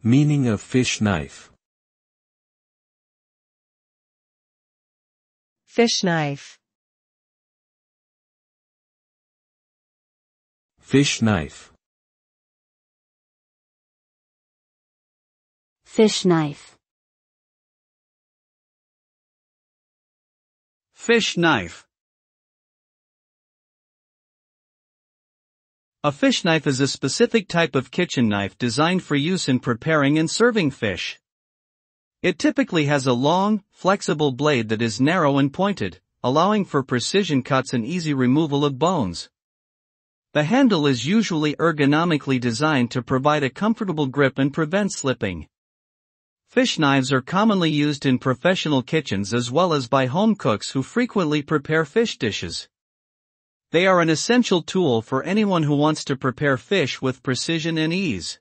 Meaning of fish knife. Fish knife. Fish knife. Fish knife. Fish knife. A fish knife is a specific type of kitchen knife designed for use in preparing and serving fish. It typically has a long, flexible blade that is narrow and pointed, allowing for precision cuts and easy removal of bones. The handle is usually ergonomically designed to provide a comfortable grip and prevent slipping. Fish knives are commonly used in professional kitchens as well as by home cooks who frequently prepare fish dishes. They are an essential tool for anyone who wants to prepare fish with precision and ease.